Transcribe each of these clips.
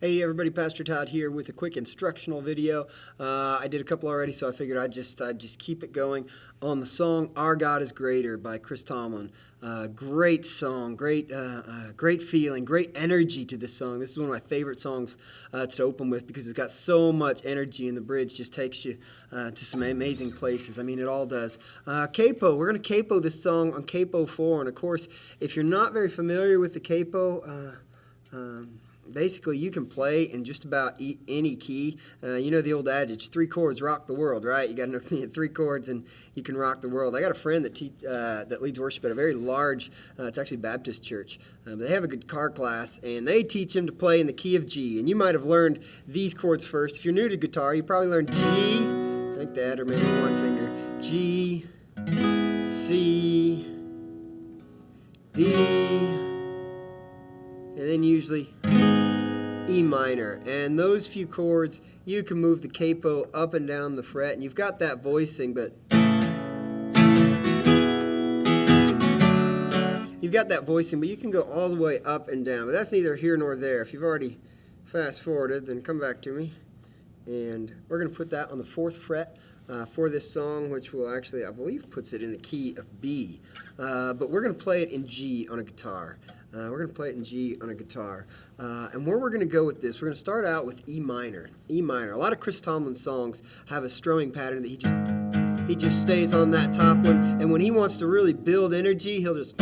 Hey everybody, Pastor Todd here with a quick instructional video. I did a couple already, so I figured I'd just keep it going on the song "Our God Is Greater" by Tomlin. Great song, great feeling, great energy to this song. This is one of my favorite songs to open with because it's got so much energy, and the bridge just takes you to some amazing places. I mean, it all does. Capo, we're going to capo this song on capo 4, and of course, if you're not very familiar with the capo, basically, you can play in just about any key. You know the old adage, 3 chords rock the world, right? You got to know 3 chords and you can rock the world. I got a friend that leads worship at a very large, it's actually Baptist church. But they have a guitar class, and they teach him to play in the key of G. And you might have learned these chords first. If you're new to guitar, you probably learned G, like that, or maybe one finger. G, C, D, and then usually E minor. And those few chords, you can move the capo up and down the fret, and you've got that voicing, but you can go all the way up and down, but that's neither here nor there. If you've already fast forwarded, then come back to me, and we're going to put that on the 4th fret for this song, which will actually, I believe, puts it in the key of B, but we're going to play it in G on a guitar. We're going to play it in G on a guitar. And where we're going to go with this, we're going to start out with E minor. E minor. A lot of Tomlin songs have a strumming pattern that he just stays on that top one. And when he wants to really build energy, he'll just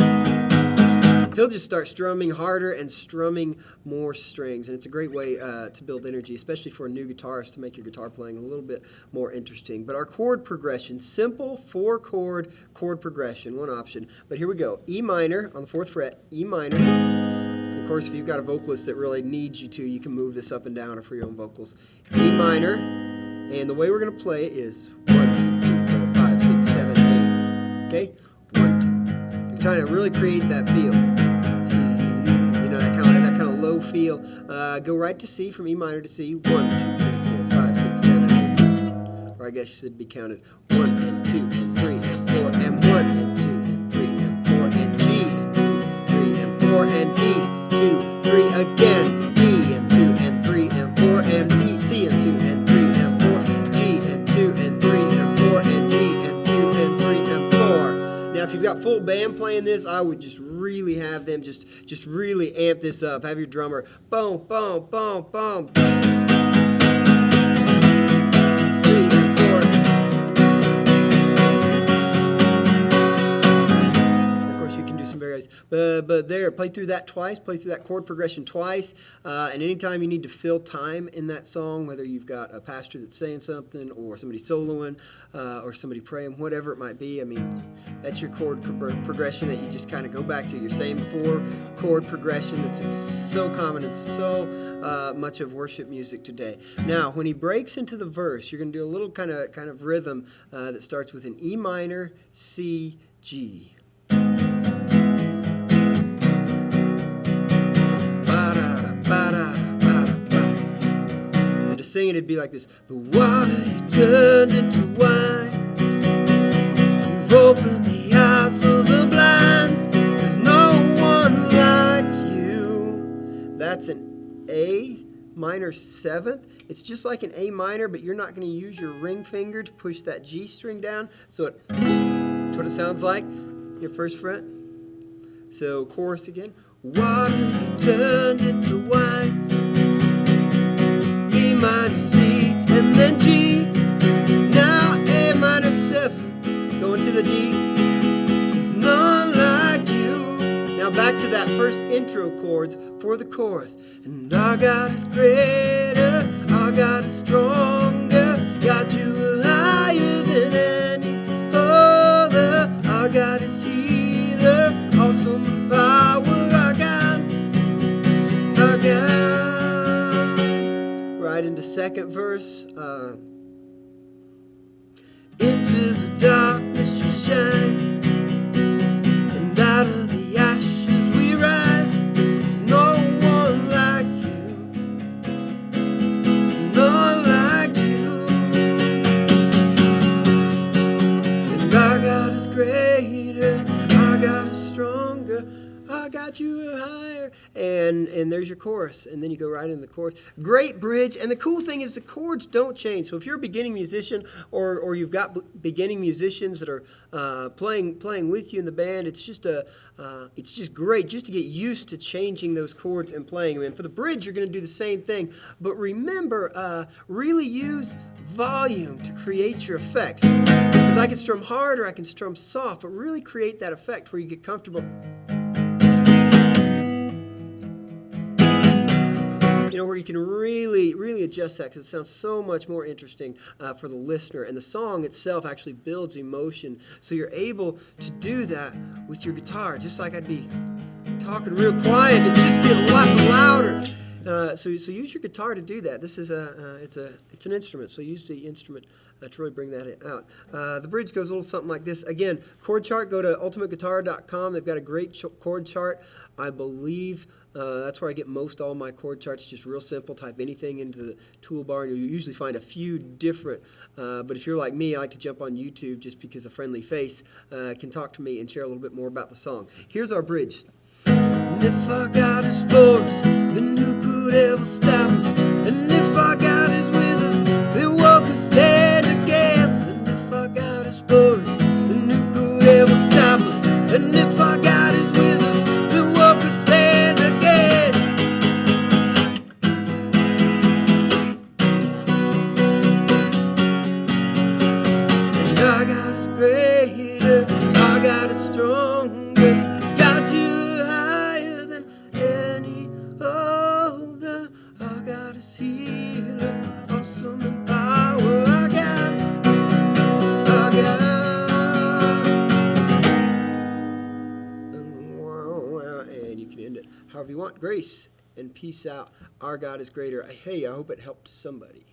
start strumming harder and strumming more strings. And it's a great way to build energy, especially for a new guitarist, to make your guitar playing a little bit more interesting. But our chord progression, simple 4-chord chord progression, one option. But here we go. E minor on the 4th fret, E minor. And of course, if you've got a vocalist that really needs you to, you can move this up and down for your own vocals. E minor. And the way we're going to play it is 1, 2, 3, 4, 5, 6, 7, 8. Okay? 1, 2. You're trying to really create that feel. That kind of low feel. Go right to C, from E minor to C. 1, 2, 3, 4, 5, 6, 7, 8. Or I guess it should be counted 1 and 2 and 3 and 4 and 1 and 2 and 3 and 4 and G and 2, 3 and 4 and E, 2, 3 again. E and 2 and 3 and 4 and E, C and 2 and 3 and 4, G and 2 and 3 and 4 and E and 2 and 3 and 4. Now, if you've got full band playing this, I would just really have them just really amp this up. Have your drummer boom, boom, boom, boom. 3 and 4. Of course, you can do some variations, but there, play through that twice. Play through that chord progression twice. And anytime you need to fill time in that song, whether you've got a pastor that's saying something, or somebody soloing, or somebody praying, whatever it might be, I mean, that's your chord progression that you just kind of go back to, your same 4-chord progression that's so common and so much of worship music today. Now, when he breaks into the verse, you're going to do a little kind of rhythm that starts with an E minor, C, G. And to sing it, it'd be like this. The water you turned into wine. You've opened the eyes of the blind. There's no one like you. That's an A minor 7th. It's just like an A minor, but you're not going to use your ring finger to push that G string down. So that's what it sounds like, your 1st fret. So chorus again. Water you turned into wine. E minor, C, and then G. Now A minor 7th, going to the D. There's none like you. Now back to that first intro chords for the chorus. And our God is greater, our God is stronger, got you higher than any other. Our God is healer, awesome power, our God, our God. Right into 2nd verse. Into the darkness you shine, and out of the ashes we rise. There's no one like you, none like you. And our God is greater, our God is stronger, our God you are higher. And and there's your chorus, and then you go right into the chorus. Great bridge, and the cool thing is the chords don't change. So if you're a beginning musician, or you've got beginning musicians that are playing with you in the band, it's just great just to get used to changing those chords and playing them. And for the bridge, you're going to do the same thing, but remember, really use volume to create your effects. Because I can strum hard or I can strum soft, but really create that effect where you get comfortable. Where you can really adjust that, because it sounds so much more interesting for the listener. And the song itself actually builds emotion. So you're able to do that with your guitar, just like I'd be talking real quiet and just get lots louder. So use your guitar to do that. This is it's an instrument, so use the instrument to really bring that out. The bridge goes a little something like this. Again, chord chart, go to ultimateguitar.com. They've got a great chord chart. I believe that's where I get most all my chord charts, just real simple. Type anything into the toolbar, and you'll usually find a few different. But if you're like me, I like to jump on YouTube just because a friendly face can talk to me and share a little bit more about the song. Here's our bridge. And if our God is for us, then who could ever stop us? And if our God is with us, then what could stand against? And if our God is for us, then who could ever stop us? And if our God is with us, then what could stand against? And our God is greater, our God is stronger, got you higher than any other. Our God is healer, awesome in power. Our God, our God. And you can end it however you want. Grace and peace out. Our God is greater. Hey, I hope it helped somebody.